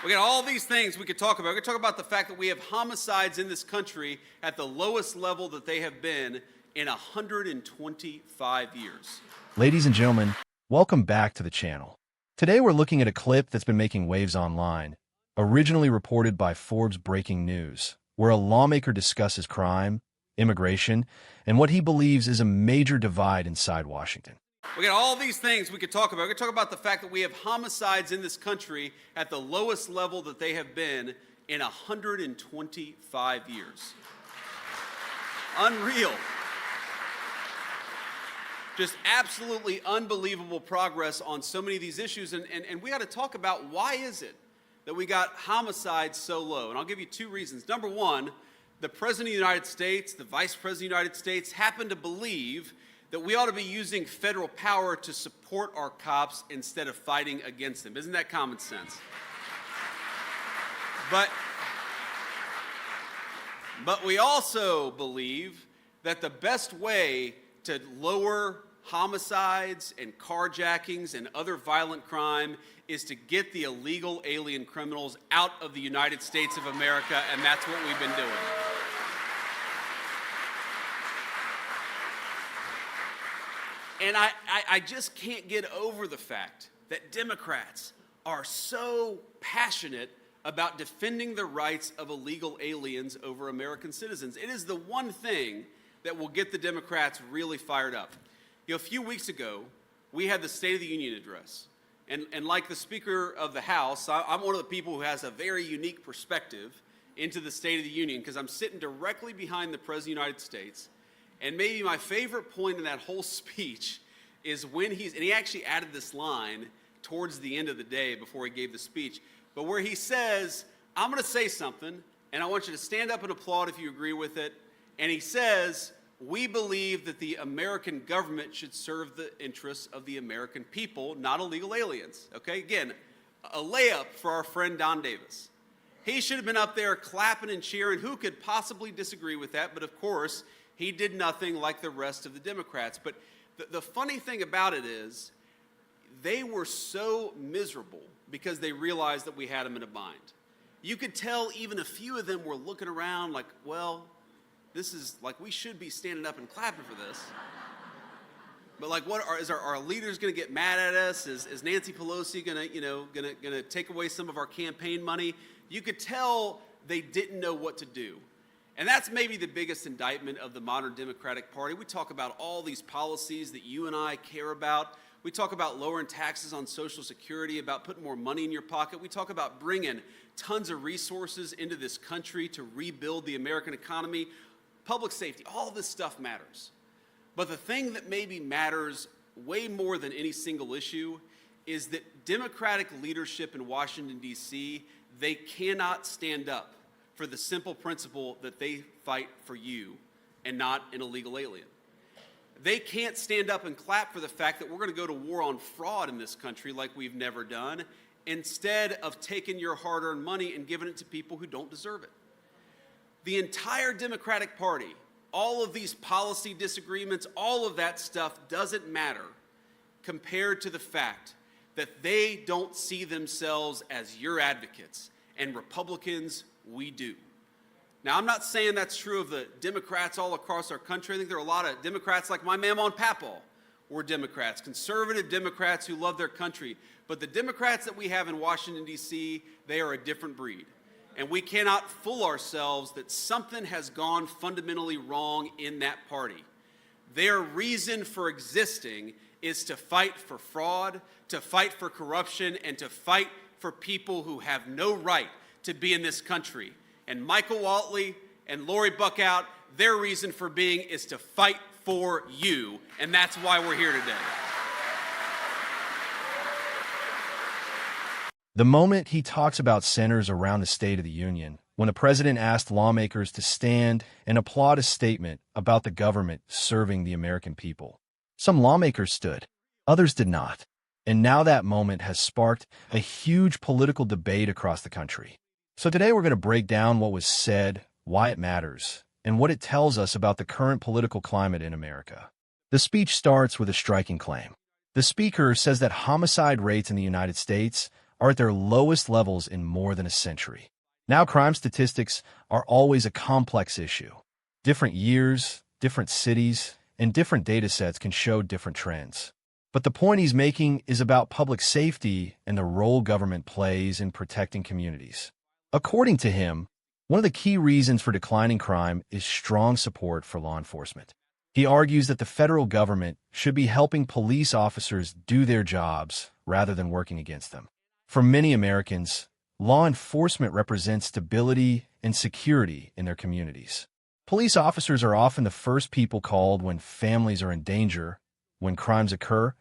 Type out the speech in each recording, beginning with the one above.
We got all these things we could talk about. We could talk about the fact that we have homicides in this country at the lowest level that they have been in 125 years. Ladies and gentlemen, welcome back to the channel. Today we're looking at a clip that's been making waves online, originally reported by Forbes Breaking News, where a lawmaker discusses crime, immigration, and what he believes is a major divide inside Washington. We got all these things we could talk about. We could talk about the fact that we have homicides in this country at the lowest level that they have been in 125 years. Unreal. Just absolutely unbelievable progress on so many of these issues. And we got to talk about why is it that we got homicides so low? And I'll give you two reasons. Number one, the President of the United States, the Vice President of the United States happen to believe that we ought to be using federal power to support our cops instead of fighting against them. Isn't that common sense? But we also believe that the best way to lower homicides and carjackings and other violent crime is to get the illegal alien criminals out of the United States of America, and that's what we've been doing. And I just can't get over the fact that Democrats are so passionate about defending the rights of illegal aliens over American citizens. It is the one thing that will get the Democrats really fired up. You know, a few weeks ago, we had the State of the Union address. And like the Speaker of the House, I'm one of the people who has a very unique perspective into the State of the Union because I'm sitting directly behind the President of the United States. And maybe my favorite point in that whole speech is when and he actually added this line towards the end of the day before he gave the speech, but where he says, I'm going to say something, and I want you to stand up and applaud if you agree with it. And he says, we believe that the American government should serve the interests of the American people, not illegal aliens. Okay, again, a layup for our friend Don Davis. He should have been up there clapping and cheering. Who could possibly disagree with that? But of course, he did nothing like the rest of the Democrats. But the funny thing about it is they were so miserable because they realized that we had them in a bind. You could tell even a few of them were looking around like, well, this is like we should be standing up and clapping for this. But like, is our leaders going to get mad at us? Is Nancy Pelosi going to take away some of our campaign money? You could tell they didn't know what to do. And that's maybe the biggest indictment of the modern Democratic Party. We talk about all these policies that you and I care about. We talk about lowering taxes on Social Security, about putting more money in your pocket. We talk about bringing tons of resources into this country to rebuild the American economy. Public safety, all this stuff matters. But the thing that maybe matters way more than any single issue is that Democratic leadership in Washington, D.C., they cannot stand up for the simple principle that they fight for you and not an illegal alien. They can't stand up and clap for the fact that we're going to go to war on fraud in this country like we've never done, instead of taking your hard-earned money and giving it to people who don't deserve it. The entire Democratic Party, all of these policy disagreements, all of that stuff doesn't matter compared to the fact that they don't see themselves as your advocates, and Republicans, we do. Now, I'm not saying that's true of the Democrats all across our country. I think there are a lot of Democrats like my mama and papa were Democrats, conservative Democrats who love their country. But the Democrats that we have in Washington, D.C., they are a different breed. And we cannot fool ourselves that something has gone fundamentally wrong in that party. Their reason for existing is to fight for fraud, to fight for corruption, and to fight for people who have no right to be in this country. And Michael Whatley and Lori Buckout, their reason for being is to fight for you, and that's why we're here today. The moment he talks about centers around the State of the Union, when the president asked lawmakers to stand and applaud a statement about the government serving the American people. Some lawmakers stood, others did not. And now that moment has sparked a huge political debate across the country. So today we're going to break down what was said, why it matters, and what it tells us about the current political climate in America. The speech starts with a striking claim. The speaker says that homicide rates in the United States are at their lowest levels in more than a century. Now, crime statistics are always a complex issue. Different years, different cities, and different data sets can show different trends. But the point he's making is about public safety and the role government plays in protecting communities. According to him, one of the key reasons for declining crime is strong support for law enforcement. He argues that the federal government should be helping police officers do their jobs rather than working against them. For many Americans, law enforcement represents stability and security in their communities. Police officers are often the first people called when families are in danger, when crimes occur,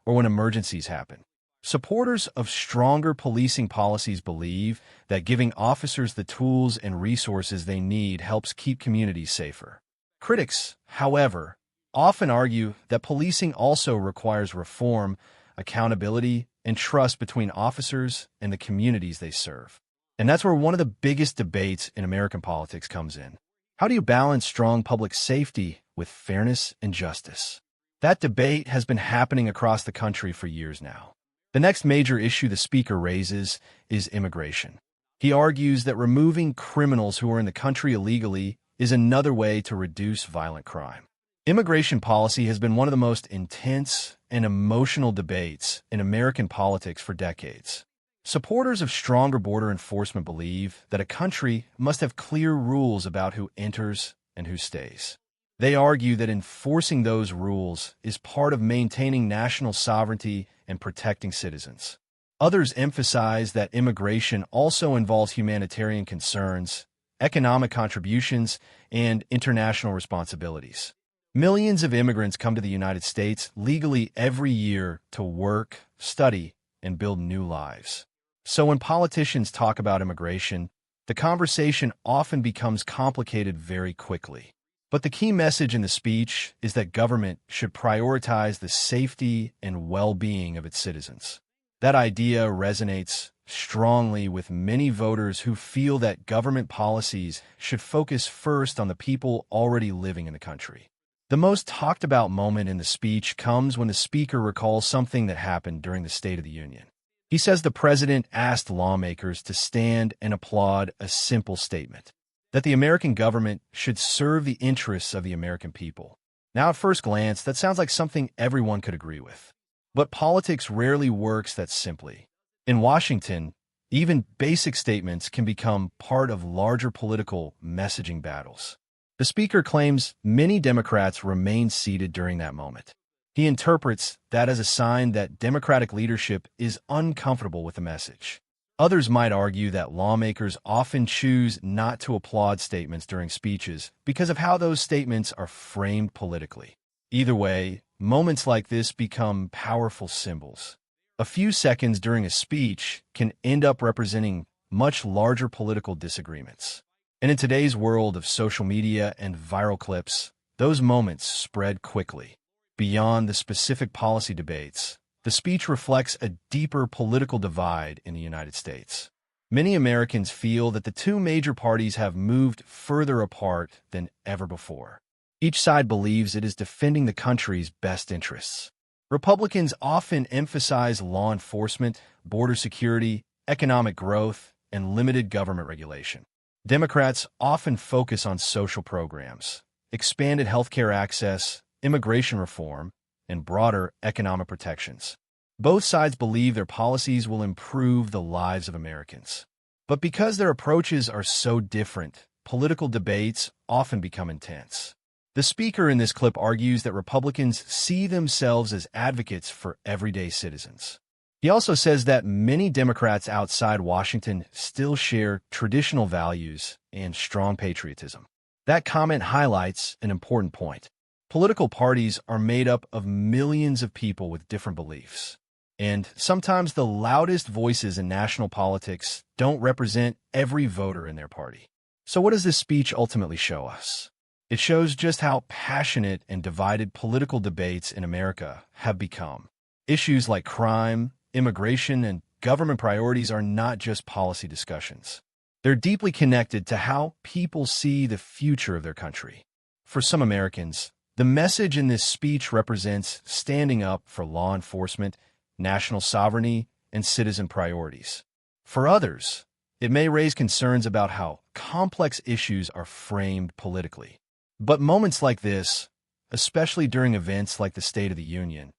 or when emergencies happen. Supporters of stronger policing policies believe that giving officers the tools and resources they need helps keep communities safer. Critics, however, often argue that policing also requires reform, accountability, and trust between officers and the communities they serve. And that's where one of the biggest debates in American politics comes in. How do you balance strong public safety with fairness and justice? That debate has been happening across the country for years now. The next major issue the speaker raises is immigration. He argues that removing criminals who are in the country illegally is another way to reduce violent crime. Immigration policy has been one of the most intense and emotional debates in American politics for decades. Supporters of stronger border enforcement believe that a country must have clear rules about who enters and who stays. They argue that enforcing those rules is part of maintaining national sovereignty and protecting citizens. Others emphasize that immigration also involves humanitarian concerns, economic contributions, and international responsibilities. Millions of immigrants come to the United States legally every year to work, study, and build new lives. So when politicians talk about immigration, the conversation often becomes complicated very quickly. But the key message in the speech is that government should prioritize the safety and well-being of its citizens. That idea resonates strongly with many voters who feel that government policies should focus first on the people already living in the country. The most talked about moment in the speech comes when the speaker recalls something that happened during the State of the Union. He says the president asked lawmakers to stand and applaud a simple statement, that the American government should serve the interests of the American people. Now, at first glance, that sounds like something everyone could agree with. But politics rarely works that simply. In Washington, even basic statements can become part of larger political messaging battles. The speaker claims many Democrats remained seated during that moment. He interprets that as a sign that Democratic leadership is uncomfortable with the message. Others might argue that lawmakers often choose not to applaud statements during speeches because of how those statements are framed politically. Either way, moments like this become powerful symbols. A few seconds during a speech can end up representing much larger political disagreements. And in today's world of social media and viral clips, those moments spread quickly. Beyond the specific policy debates, the speech reflects a deeper political divide in the United States. Many Americans feel that the two major parties have moved further apart than ever before. Each side believes it is defending the country's best interests. Republicans often emphasize law enforcement, border security, economic growth, and limited government regulation. Democrats often focus on social programs, expanded healthcare access, immigration reform, and broader economic protections. Both sides believe their policies will improve the lives of Americans. But because their approaches are so different, political debates often become intense. The speaker in this clip argues that Republicans see themselves as advocates for everyday citizens. He also says that many Democrats outside Washington still share traditional values and strong patriotism. That comment highlights an important point. Political parties are made up of millions of people with different beliefs. And sometimes the loudest voices in national politics don't represent every voter in their party. So what does this speech ultimately show us? It shows just how passionate and divided political debates in America have become. Issues like crime, immigration, and government priorities are not just policy discussions. They're deeply connected to how people see the future of their country. For some Americans, the message in this speech represents standing up for law enforcement, national sovereignty, and citizen priorities. For others, it may raise concerns about how complex issues are framed politically. But moments like this, especially during events like the State of the Union,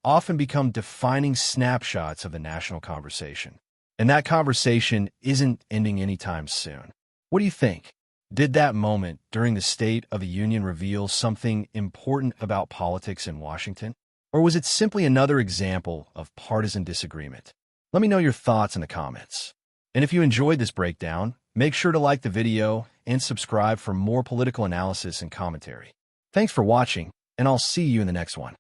often become defining snapshots of the national conversation. And that conversation isn't ending anytime soon. What do you think? Did that moment during the State of the Union reveal something important about politics in Washington? Or was it simply another example of partisan disagreement? Let me know your thoughts in the comments. And if you enjoyed this breakdown, make sure to like the video and subscribe for more political analysis and commentary. Thanks for watching, and I'll see you in the next one.